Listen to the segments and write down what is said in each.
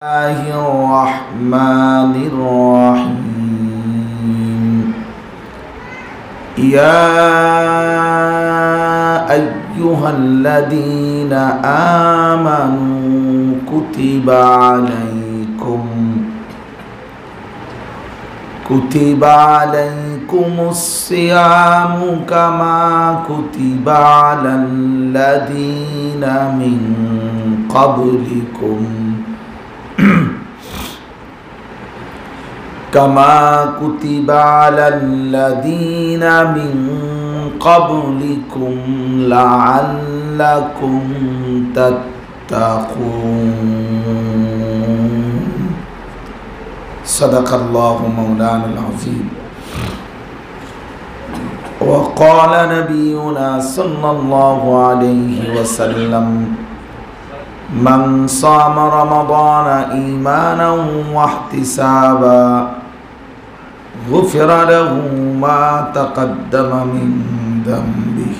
الله الرحمن الرحيم يا أيها الذين آمنوا كتب عليكم الصيام كما كتب على الذين من قبلكم كما كتب على الذين من قبلكم لعلكم تتقون صدق الله مولانا العظيم وقال نبينا صلى الله عليه وسلم من صام رمضان إيمانا واحتسابا غفر له ما تقدم من ذنبه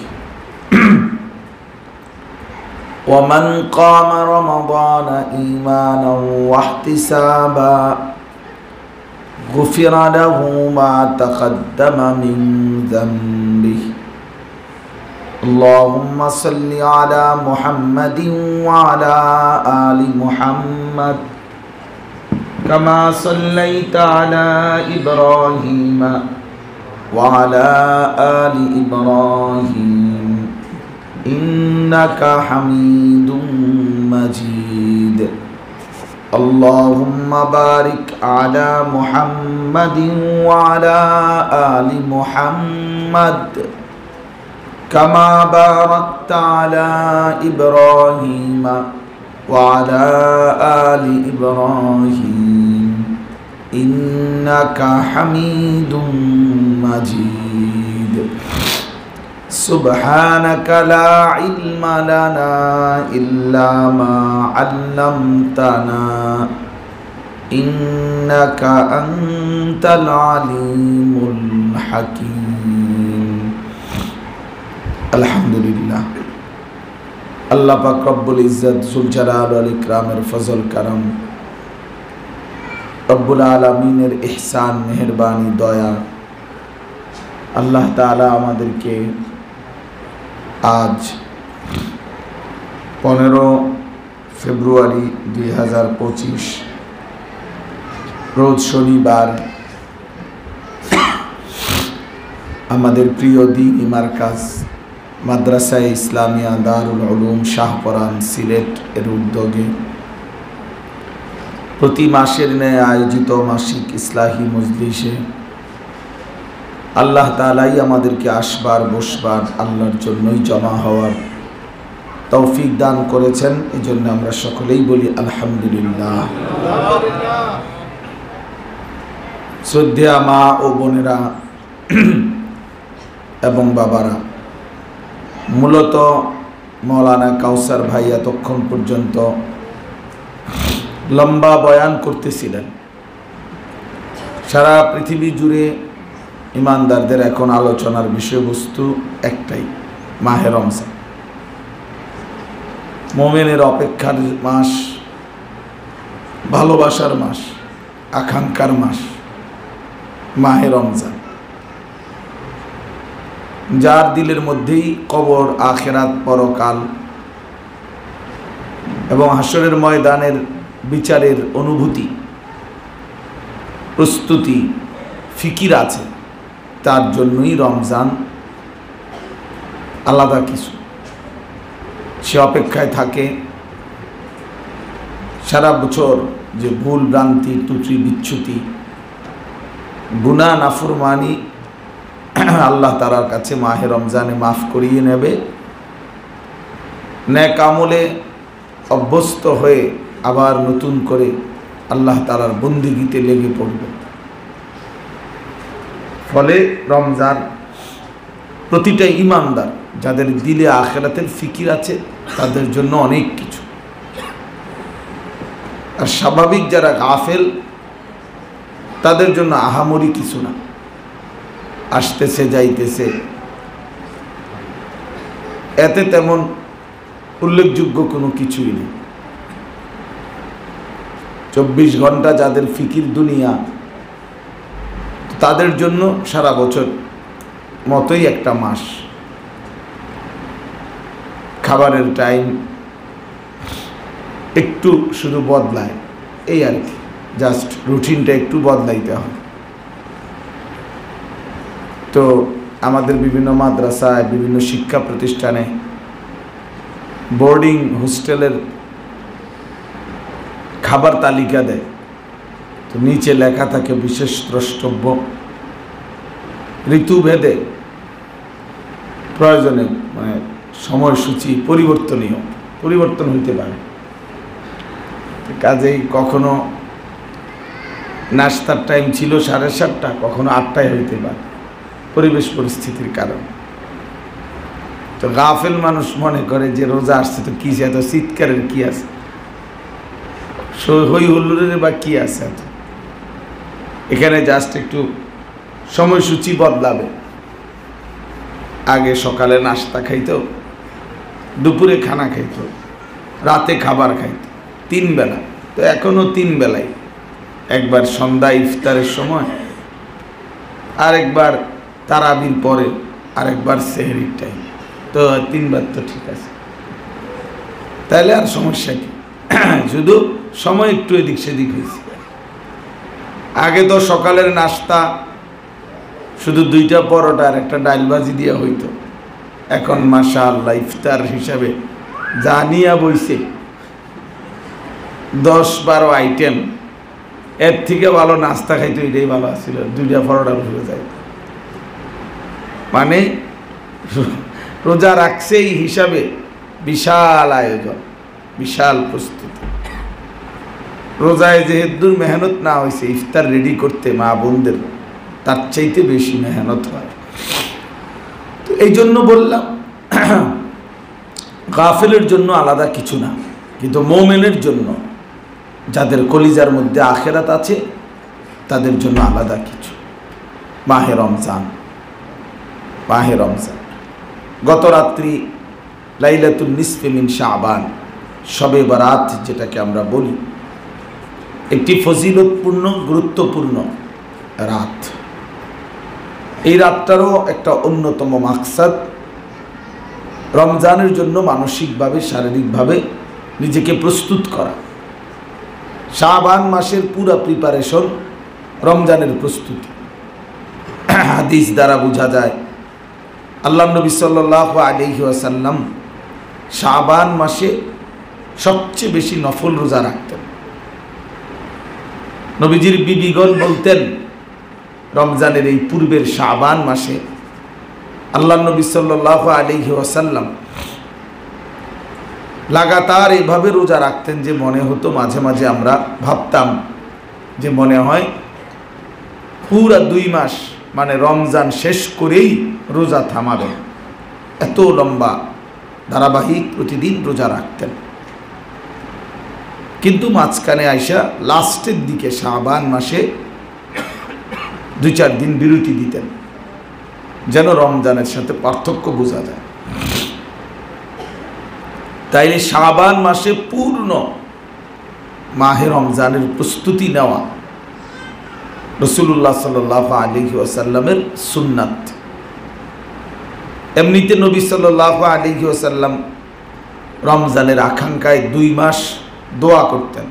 ومن قام رمضان إيمانا واحتسابا غفر له ما تقدم من ذنبه اللهم صل على محمد وعلى آل محمد كما صليت على إبراهيم وعلى آل إبراهيم إنك حميد مجيد اللهم بارك على محمد وعلى آل محمد كما باركت على إبراهيم وعلى آل إبراهيم إنك حميد مجيد سبحانك لا علم لنا إلا ما علمتنا إنك أنت العليم الحكيم আলহামদুলিল্লাহ আল্লাহ পাক রব্বুল ইজ্জত যুল জালাল ওয়াল ইকরামের ফজল করম রব্বুল আলামিনের ইহসান মেহেরবানি দয়া আল্লাহ তাআলা আমাদেরকে আজ 15 ফেব্রুয়ারি 2025 রোজ শনিবার আমাদের প্রিয় দ্বীনি মারকাজ মাদ্রাসা ইসলামিয়া দারুল উলুম শাহপরান সিলেট এর উদ্যোগে প্রতি মাসের ন্যায় আয়োজিত মাসিক ইসলাহি মজলিসে আল্লাহ তাআলাই আমাদেরকে আসবার বসবার আল্লাহর জন্যই জমা হওয়ার তৌফিক দান করেছেন। এজন্য আমরা সকলেই বলি আলহামদুলিল্লাহ। শ্রদ্ধেয় মা ও বোনেরা এবং বাবারা, মূলত মৌলানা কাউসার ভাই এতক্ষণ পর্যন্ত লম্বা বয়ান করতেছিলেন। সারা পৃথিবী জুড়ে ইমানদারদের এখন আলোচনার বিষয়বস্তু একটাই, মাহে রমজান। মুমিনের অপেক্ষার মাস, ভালোবাসার মাস, আকাঙ্ক্ষার মাস মাহে রমজান, যার দিলের মধ্যেই কবর, আখিরাত, পরকাল এবং হাসরের ময়দানের বিচারের অনুভূতি, প্রস্তুতি, ফিকির আছে, তার জন্যই রমজান আলাদা কিছু। সে অপেক্ষায় থাকে সারা বছর যে ভুল ভ্রান্তি, ত্রুটি বিচ্যুতি, গুনাহ নাফরমানি আল্লাহ তাআলার কাছে মাহে রমজানে মাফ করিয়ে নেবে। নেক আমলে অভ্যস্ত হয়ে আবার নতুন করে আল্লাহ তাআলার বন্দেগীতে লেগে পড়বে। ফলে রমজান প্রতিটা ঈমানদার যাদের দিলে আখিরাতের ফিকির আছে তাদের জন্য অনেক কিছু, আর স্বাভাবিক যারা গাফেল তাদের জন্য আহামরি কিছু না। আসতেছে যাইতেছে, এতে তেমন উল্লেখযোগ্য কোনো কিছুই নেই। 24 ঘন্টা যাদের ফিকির দুনিয়া, তাদের জন্য সারা বছর মতোই একটা মাস। খাবারের টাইম একটু শুধু বদলায়, এই আর কি, জাস্ট রুটিনটা একটু বদলাইতে হয়। তো আমাদের বিভিন্ন মাদ্রাসায়, বিভিন্ন শিক্ষা প্রতিষ্ঠানে, বোর্ডিং হোস্টেলের খাবার তালিকা দেয়, তো নিচে লেখা থাকে বিশেষ দ্রষ্টব্য, ঋতুভেদে প্রয়োজনে মানে সময়সূচি পরিবর্তন হইতে পারে। কাজেই কখনো নাস্তার টাইম ছিল 7:30, কখনো 8টায় হইতে পারে, পরিবেশ পরিস্থিতির কারণে। তো গাফেল মানুষ মনে করে যে রোজা আসছে তো কি এত চিৎকারের কি আছে, হই হুল্লোড়ের বা কি আছে, এখানে জাস্ট একটু সময়সূচি বদলাবে। আগে সকালে নাস্তা খাইতো, দুপুরে খানা খাইতো, রাতে খাবার খাইতো, 3 বেলা। তো এখনো 3 বেলায়, একবার সন্ধ্যা ইফতারের সময়, আরেকবার তারাবির পরে, আরেকবার সেহরির টাইম। তো 3 বার তো ঠিক আছে, তাহলে আর সমস্যা কি? শুধু সময় একটু এদিক সেদিক হয়েছে। আগে তো সকালের নাস্তা শুধু 2টা পরোটা আর একটা ডাল ভাজি দিয়ে হইতো। এখন মাশাআল্লাহ ইফতার হিসাবে যা নিয়া বইছে 10-12 আইটেম, এর থেকে ভালো নাস্তা খাইতো, এটাই ভালো ছিল, 2টা পরোটা ভুলে যায়। মানে রোজা রাখছে এই হিসাবে বিশাল আয়োজন, বিশাল প্রস্তুতি। রোজায় যেহেতু মেহনত না হয়েছে ইফতার রেডি করতে মা বোনদের, তার চাইতে বেশি মেহনত হয়। তো এই জন্য বললাম গাফেলের জন্য আলাদা কিছু না, কিন্তু মোমেনের জন্য, যাদের কলিজার মধ্যে আখেরাত আছে, তাদের জন্য আলাদা কিছু। মাহে রমজান, গত রাত্রি লাইলাতুন নিসফে মিন শাবান, শবে বারাত যেটাকে আমরা বলি, একটি ফজিলতপূর্ণ গুরুত্বপূর্ণ রাত। এই রাতটারও একটা অন্যতম মাকসাদ রমজানের জন্য মানসিকভাবে, শারীরিকভাবে নিজেকে প্রস্তুত করা। শাবান মাসের পুরা প্রিপারেশন রমজানের প্রস্তুতি। হাদিস দ্বারা বোঝা যায় আল্লাহ নবী সাল্লাল্লাহু আলাইহি ওয়াসাল্লাম শাবান মাসে সবচেয়ে বেশি নফল রোজা রাখতেন। নবীজির বিবিগণ বলতেন রমজানের এই পূর্বের শাবান মাসে আল্লাহ নবী সাল্লাল্লাহু আলাইহি ওয়াসাল্লাম লাগাতার এভাবে রোজা রাখতেন যে মনে হতো, মাঝে মাঝে আমরা ভাবতাম যে মনে হয় পুরা 2 মাস, মানে রমজান শেষ করেই রোজা থামাবেন, এত লম্বা ধারাবাহিক প্রতিদিন রোজা রাখতেন। কিন্তু মাঝখানে আইসা লাস্টের দিকে শাবান মাসে 2-4 দিন বিরতি দিতেন, যেন রমজানের সাথে পার্থক্য বোঝা যায়। তাইলে শাবান মাসে পূর্ণ মাহে রমজানের প্রস্তুতি নেওয়া রাসূলুল্লাহ সাল্লাল্লাহু আলাইহি ওয়াসাল্লামের সুন্নাত। এমনিতে নবী সাল্লাল্লাহু আলাইহি ওয়াসাল্লাম রমজানের আকাঙ্ক্ষায় 2 মাস দোয়া করতেন,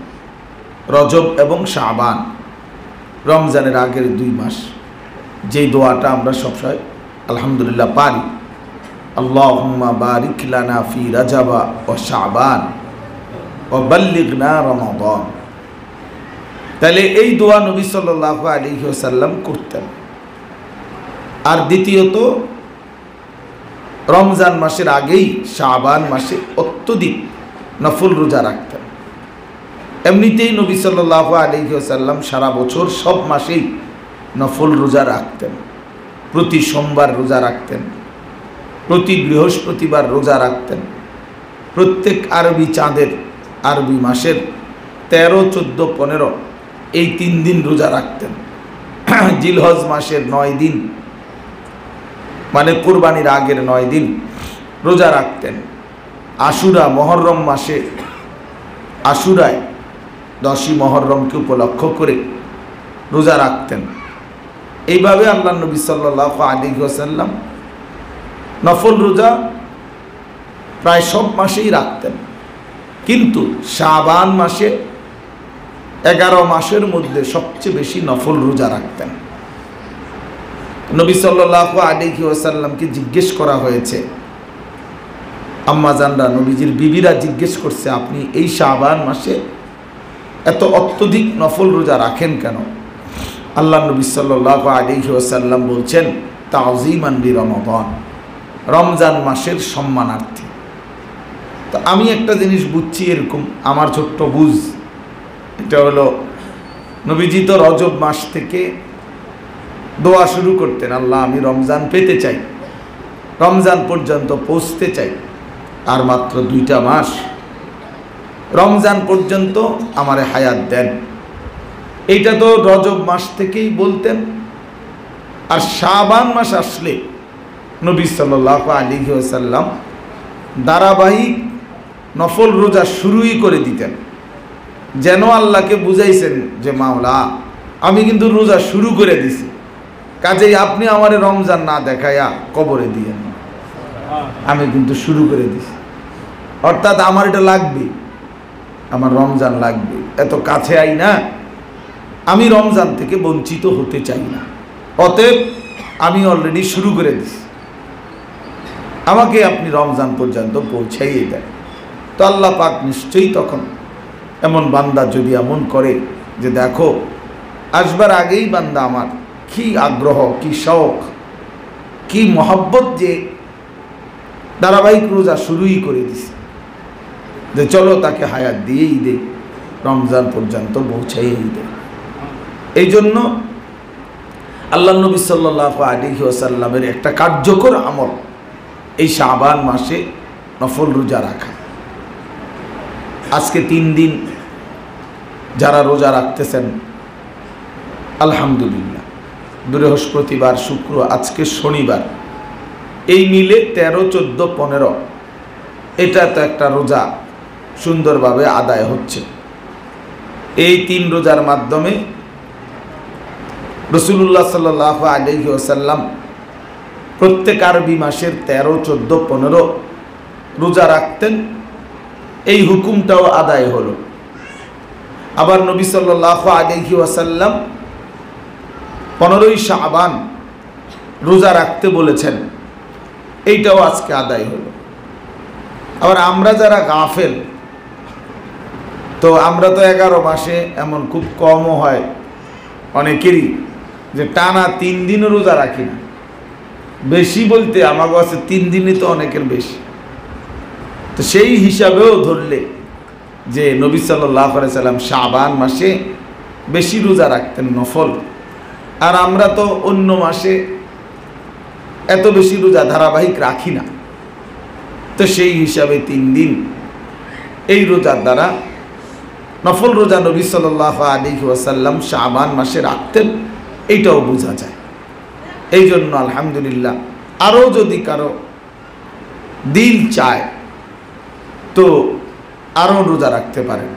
রজব এবং শাবান, রমজানের আগের 2 মাস, যেই দোয়াটা আমরা সবসময় আলহামদুলিল্লাহ পারি, আল্লাহুম্মা বারিক লানা ফি রাজাবা ওয়া শাবান ওয়া বাল্লিগনা রমাদান। তাহলে এই দোয়া নবী সাল্লাল্লাহু আলাইহি ওয়াসাল্লাম করতেন। আর দ্বিতীয়ত রমজান মাসের আগেই শাবান মাসে অত্যধিক নফল রোজা রাখতেন। এমনিতেই নবী সাল্লাল্লাহু আলাইহি ওয়াসাল্লাম সারা বছর সব মাসেই নফল রোজা রাখতেন। প্রতি সোমবার রোজা রাখতেন, প্রতি বৃহস্পতিবার রোজা রাখতেন, প্রত্যেক আরবি চাঁদের, আরবি মাসের 13, 14, 15 এই 3 দিন রোজা রাখতেন। জিলহজ মাসের 9 দিন, মানে কুরবানির আগের 9 দিন রোজা রাখতেন। আশুরা, মহররম মাসে আশুরায় 10ই মুহররমকে উপলক্ষ করে রোজা রাখতেন। এইভাবে আল্লাহ নবী সাল্লাল্লাহু আলাইহি ওয়াসাল্লাম নফল রোজা প্রায় সব মাসেই রাখতেন, কিন্তু শাবান মাসে 11 মাসের মধ্যে সবচেয়ে বেশি নফল রোজা রাখতেন। নবী সাল্লাল্লাহু আলাইহি ওয়াসাল্লামকে জিজ্ঞেস করা হয়েছে, আম্মাজানরা, নবীজির বিবিরা জিজ্ঞেস করছে, আপনি এই শাবান মাসে এত অত্যধিক নফল রোজা রাখেন কেন? আল্লাহ নবী সাল্লাল্লাহু আলাইহি ওয়াসাল্লাম বলছেন, তাযীমান লিরমাদান, রমজান মাসের সম্মানার্থে। তো আমি একটা জিনিস বুঝছি এরকম, আমার ছোট্ট বুঝ, এটা হলো নবীজি তো রজব মাস থেকে দোয়া শুরু করতেন, আল্লাহ আমি রমজান পেতে চাই, রমজান পর্যন্ত পৌঁছতে চাই, আর মাত্র 2টা মাস, রমজান পর্যন্ত আমারে হায়াত দেন। এইটা তো রজব মাস থেকেই বলতেন। আর শাবান মাস আসলে নবী সাল্লাল্লাহু আলাইহি ওয়াসাল্লাম ধারাবাহিক নফল রোজা শুরুই করে দিতেন, যেন আল্লাহকে বুঝাইছেন যে মাওলা আমি কিন্তু রোজা শুরু করে দিছি, কাজেই আপনি আমারে রমজান না দেখাইয়া কবরে দিয়েন, আমি কিন্তু শুরু করে দিছি। অর্থাৎ আমার এটা লাগবে, আমার রমজান লাগবে, এত কাছে আই না, আমি রমজান থেকে বঞ্চিত হতে চাই না, অতএব আমি অলরেডি শুরু করে দিছি, আমাকে আপনি রমজান পর্যন্ত পৌঁছাইয়ে দেন। তো আল্লাহ পাক নিশ্চয়ই তখন এমন বান্দা যদি এমন করে যে দেখো আসবার আগেই বান্দা আমার কি আগ্রহ, কি শখ, কি মহব্বত, যে ধারাবাহিক রোজা শুরুই করে দিছে, যে চলো তাকে হায়াত দিয়েই দে, রমজান পর্যন্ত পৌঁছাইয়েই দে। এই জন্য আল্লাহ নবী সাল্লাল্লাহু আলাইহি ওয়াসাল্লামের একটা কার্যকর আমল এই শাবান মাসে নফল রোজা রাখা। আজকে 3 দিন যারা রোজা রাখতেছেন আলহামদুলিল্লাহ, বৃহস্পতিবার, শুক্র, আজকে শনিবার, এই মিলে 13, 14, 15 এটা তো একটা রোজা সুন্দরভাবে আদায় হচ্ছে। এই 3 রোজার মাধ্যমে রাসূলুল্লাহ সাল্লাল্লাহু আলাইহি ওয়াসাল্লাম প্রত্যেক আরবি মাসের 13, 14, 15 রোজা রাখতেন, এই হুকুমটাও আদায় হলো। আবার নবী সাল্লাল্লাহু আলাইহি ওয়াসাল্লাম 15ই শাবান রোজা রাখতে বলেছেন, এইটাও আজকে আদায় হলো। আবার আমরা যারা গাফেল, তো আমরা তো 11 মাসে এমন খুব কমও হয় অনেকেরই যে টানা 3 দিনও রোজা রাখি না, বেশি বলতে আমার কাছে 3 দিনই তো অনেকের বেশি। তো সেই হিসাবেও ধরলে যে নবী সাল্লাল্লাহু আলাইহি সাল্লাম শাবান মাসে বেশি রোজা রাখতেন নফল, আর আমরা তো অন্য মাসে এত বেশি রোজা ধারাবাহিক রাখি না। তো সেই হিসাবে 3 দিন এই রোজার দ্বারা নফল রোজা নবী সাল্লাল্লাহু আলাইহি ওয়াসাল্লাম শাবান মাসে রাখতেন, এইটাও বোঝা যায়। এই জন্য আলহামদুলিল্লাহ, আরও যদি কারো দিল চায় তো আরও রোজা রাখতে পারেন,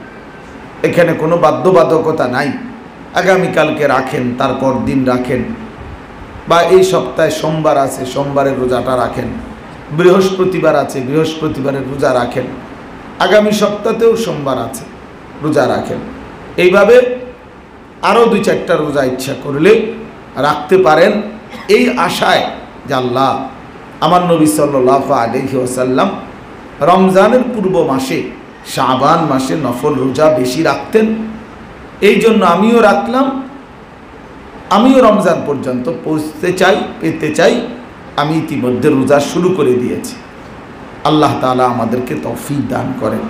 এখানে কোনো বাধ্যবাধকতা নাই। আগামীকালকে রাখেন, তারপর দিন রাখেন, বা এই সপ্তাহে সোমবার আছে সোমবারের রোজাটা রাখেন, বৃহস্পতিবার আছে বৃহস্পতিবারের রোজা রাখেন, আগামী সপ্তাহেও সোমবার আছে রোজা রাখেন। এইভাবে আরও 2-4টা রোজা ইচ্ছা করলে রাখতে পারেন, এই আশায় যে আল্লাহ আমার নবী সাল্লাল্লাহু আলাইহি ওয়াসাল্লাম রমজানের পূর্ব মাসে শাবান মাসে নফল রোজা বেশি রাখতেন, এই জন্য আমিও রাখলাম, আমিও রমজান পর্যন্ত পৌঁছতে চাই, পেতে চাই, আমি ইতিমধ্যে রোজা শুরু করে দিয়েছি। আল্লাহ তাআলা আমাদেরকে তৌফিক দান করেন।